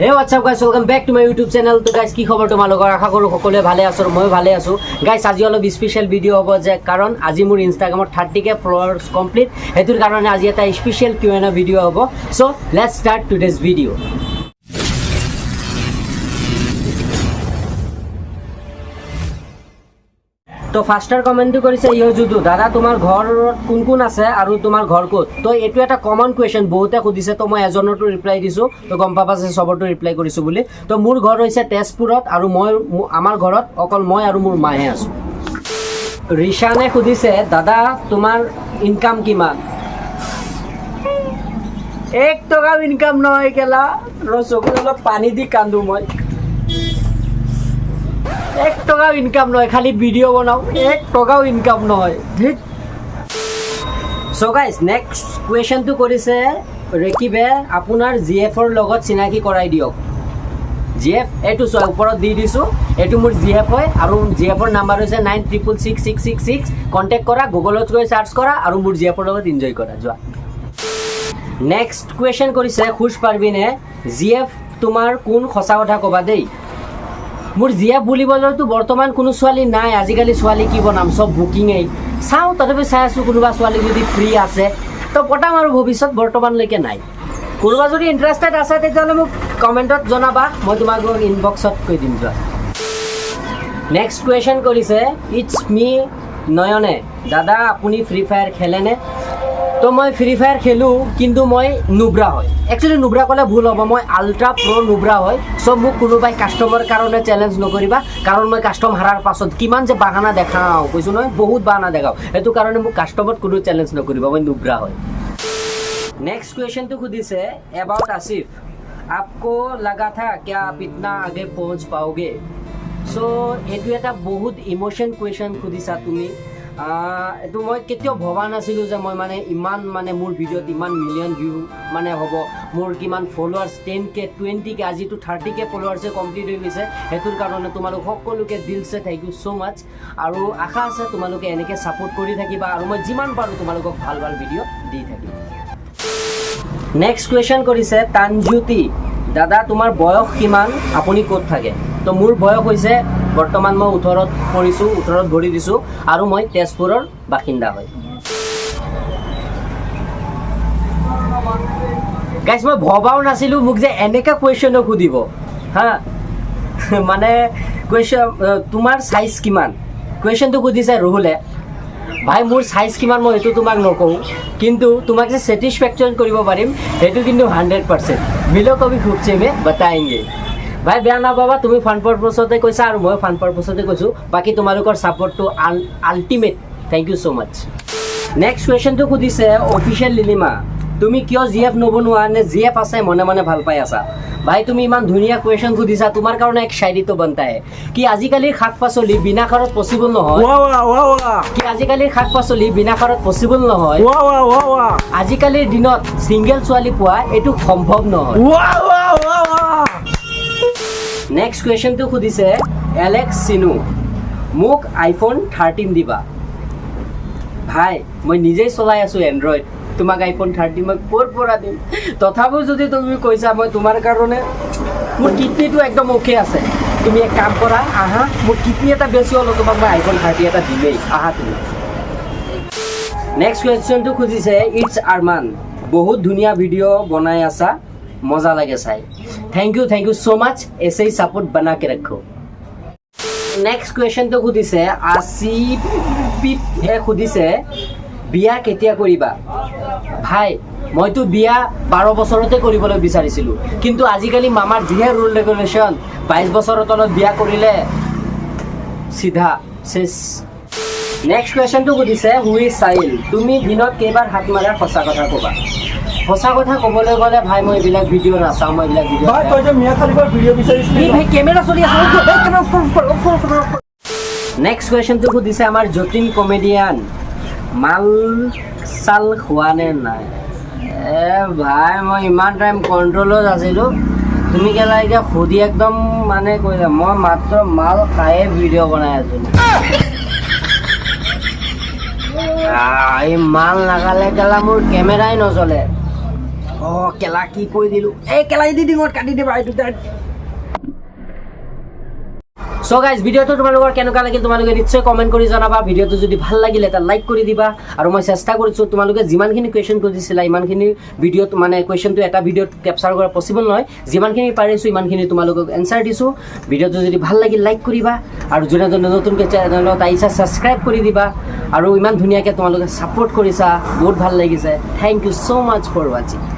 Hey, what's up guys, welcome back to my YouTube channel. So guys, কি খবৰ তোমালোকৰ? আশা কৰো সকলোৱে ভালে আছে আৰু মই ভালে আছো। Guys, আজি অলপ স্পেশাল ভিডিও হ'ব যে কাৰণ আজি মোৰ ইনষ্টাগ্ৰামত 30k ফলোৱাৰ্স কমপ্লিট। হেতুৰ কাৰণে আজি এটা স্পেশাল Q&A ভিডিও হ'ব। So, let's start today's video. তো ফাৰ্স্টাৰ কমেন্ট কৰিছে ইহজুদু দাদা তোমাৰ ঘৰ কোন কোন আছে আৰু তোমাৰ ঘৰ ক'ত তো এটো এটা কমন কোৱেশ্চন বহুতে খুদিছে তো মই এজনৰটো ৰিপ্লাই দিছো তো গম পাবা যে সবৰটো ৰিপ্লাই কৰিছো বুলি তো মোৰ ঘৰ হৈছে তেজপুৰত আৰু মই আমাৰ ঘৰত অকল মই আৰু মোৰ মাহে আছো ৰিশানে খুদিছে দাদা তোমাৰ ইনকাম কিমান 1 টকা ইনকাম নহয় কেলা ৰসগোল্লা পানী দি কান্দু মই 1 টকা ইনকাম নহয় খালি ভিডিও বনাও 1 টকাও ইনকাম নহয় ঠিক সো গাইস নেক্সট কোৱেশ্চনটো কৰিছে ৰেকিবে আপোনাৰ জিএফৰ লগত চিনাকি কৰাই দিয়ক জিএফ এটো সো ওপৰত দি দিছো এটো মোৰ জিএফ হয় আৰু জিএফৰ নাম্বাৰ হৈছে 966666 কন্টাক্ট কৰা গুগলত গৈ সাৰ্চ কৰা আৰু মোৰ জিএফৰ লগত এনজয় কৰা যোৱা নেক্সট কোৱেশ্চন কৰিছে খুশ পাৰবিনে জিএফ তোমাৰ কোন খসা কথা কবা দেই মোৰ জিএফ বুলিবলৈতো বৰ্তমান কোনো ছোৱালী নাই আজিকালি ছোৱালী কি বনাম সব বুকিং এই চাও তথাপি চাই আছো কোনোবা ছোৱালী যদি ফ্ৰী আছে তো পটাম আৰু ভৱিষ্যত বৰ্তমানলৈকে নাই কোনোবা যদি ইন্টাৰেষ্টেড আছে তেতিয়াহ'লে মোক কমেণ্টত জনাবা মই তোমাক ইনবক্সত কৈ দিম যোৱা নেক্সট কুৱেশ্যন কৰিছে ইটছ মি নয়নে দাদা আপুনি ফ্ৰী ফায়াৰ খেলেনে তো মই ফ্ৰী ফায়াৰ খেলো কিন্তু মই নুব্ৰা হয় একচুয়ালি নুব্ৰা কলে ভুল হ'ব মই আল্ট্ৰা প্ৰ নুব্ৰা হয় সব মোক কোনোবাই কাস্টমাৰ কাৰণে চ্যালেঞ্জ নকৰিবা কাৰণ মই কাস্টম হাৰাৰ পাছত কিমান যে বাহানা দেখাও কৈছো নহয় বহুত বাহানা দেখাও এটো কাৰণে মোক কাস্টমাৰত কোনো চ্যালেঞ্জ নকৰিবা মই নুব্ৰা হয় नेक्स्ट क्वेश्चन तो खुद ही से अबाउट आसिफ आपको लगा था क्या आप इतना आगे पहुंच पाओगे सो एटू এটা বহুত ইমোশন क्वेश्चन খুদিছা তুমি এটো মই কেতিয়াও ভবা নাছিলো যে মই মানে ইমান মানে মোৰ ভিডিওত ইমান মিলিয়ন ভিউ মানে হ'ব মোৰ কিমান ফলোৱাৰ্স 10k 20k আজি তো 30k ফলোৱাৰ্সে কমপ্লিট হৈ গৈছে হেতুৰ কাৰণে তোমালোক সকলোকে দিলছে থ্যাংক ইউ সো মাচ আৰু আশা আছে তোমালোকে এনেকে সাপোৰ্ট কৰি থাকিবা আৰু মই যিমান পাৰো তোমালোকক ভাল ভাল ভিডিও দি থাকিম नेक्स्ट क्वेश्चन কৰিছে তানজুতি দাদা তোমাৰ বয়স কিমান আপুনি ক'ত থাকে তো মোৰ বয়স হৈছে বৰ্তমান মই 18ত পঢ়িছো 18ত ভৰি দিছো আৰু মই তেজপুৰৰ বাসিন্দা হয় গাইস মই ভবাও নাছিলো মোক যে এনেকা কোৱেশ্চন খুদিব হা মানে কোৱেশ্চন তোমাৰ সাইজ কিমান কোৱেশ্চনটো খুদিছে ৰহুলে ভাই মোর সাইজ কিমান মই এটো তোমাক নকও কিন্তু তোমাক যে স্যাটিসফ্যাকশন কৰিব পাৰিম এটো কিন্তু 100% মিলো কবি খুবছে মে बताएंगे ভাই বেয়া না বাবা তুমি ফান পারপসতে কৈছা আৰু মই ফান পাৰপসতে কৈছো বাকি তোমালোকৰ support to ultimate thank you so much next question তো খুদিছে অফিশিয়াল লিলিমা তুমি কিয় জিএফ নবনোৱা নে জিএফ আছে মনে মনে ভাল পাই আছা ভাই তুমি ইমান ধুনিয়া কোৱেশ্চন খুদিছা তোমাৰ কাৰণে এক শায়ৰী তো বনতা है কি আজিকালি শাক পাচলি বিনা খাৰত পসিবল নহয় কি আজিকালি শাক পাচলি বিনা খাৰত পসিবল নহয় আজিকালিৰ দিনত সিঙ্গেল ছোৱালী পোৱা এটো সম্ভৱ নহয় নেক্সট কোৱেশ্চন তো খুদিছে এলেক্স সিনু মোক আইফোন 13 দিবা ভাই মই নিজেই চলাই আছো এন্ড্ৰইড তোমাক আইফোন 13 মই কোৰ পৰা দিম তথাপিও যদি তুমি কৈছা মই তোমাৰ কাৰণে মোৰ কিডনিটো একদম ওকে আছে তুমি এক কাম কৰা আহা মোৰ কিডনি এটা বেছি হলো তোমাক মই আইফোন 13 এটা দিমেই আহা তুমি নেক্সট কোৱেশ্চনটো খুজিছে ইটস আৰমান বহুত ধুনিয়া ভিডিও বনাই আছা মজা লাগে চাই থ্যাংক ইউ সো মাচ ऐसे ही सपोर्ट बना के रखो नेक्स्ट क्वेश्चन तो खुदिছে আসিফ এ খুদিছে বিয়া কেতিয়া কৰিবা ভাই মইতো বিয়া 12 বছৰতে কৰিবলৈ বিচাৰিছিলো কিন্তু আজিকালি মামাৰ জিহে ৰুল ৰেগুলেশন 22 বছৰৰ তলত বিয়া কৰিলে সিধা শেষ নেক্সট কোৱেশ্চন তো খুদিছে হুই সাইল তুমি দিনত কেইবাৰ হাত মাৰা খসা কথা কবা খসা কথা কবলৈ গলে ভাই মই এইবিলাক ভিডিও নাচাও মই এইবিলাক ভিডিও ভাই তই যে মিয়া খালিবৰ ভিডিও বিচাৰিছিলি ভাই ক্যামেৰা চলি আছে নেক্সট কোৱেশ্চন তো খুদিছে আমাৰ জতিন কমেডিয়ান মাল সাল খোৱানে নাই এ ভাই মই ইমান টাইম কন্ট্ৰোলত আছিলো তুমি কেলা এতিয়া খুদি একদম মানে কৈছা মই মাত্ৰ মাল খায়ে ভিডিও বনাই আছো এই মাল নাখালে কেলা মোৰ কেমেৰাই নচলে কেলা কি কৈ দিলোঁ এই কেলাই দি ডিঙত কাটি দিবা এইটো তাত সো গাইজ ভিডিওটো তোমালোকৰ কেনেকুৱা লাগিল তোমালোকে নিশ্চয় কমেণ্ট কৰি জনাবা ভিডিওটো যদি ভাল লাগিলে এটা লাইক কৰি দিবা আৰু মই চেষ্টা কৰিছোঁ তোমালোকে যিমানখিনি কুৱেশ্যন কৰিছিলা ইমানখিনি ভিডিঅ'ত মানে কুৱেশ্যনটো এটা ভিডিঅ'ত কেপচাৰ কৰা পচিবল নহয় যিমানখিনি পাৰিছোঁ ইমানখিনি তোমালোকক এনচাৰ দিছোঁ ভিডিওটো যদি ভাল লাগিল লাইক কৰিবা আৰু যোনে যোনে নতুনকৈ চেনেলত আহিছা ছাবস্ক্ৰাইব কৰি দিবা আৰু ইমান ধুনীয়াকৈ তোমালোকে ছাপোৰ্ট কৰিছা বহুত ভাল লাগিছে thank you so' much for ৱাচিং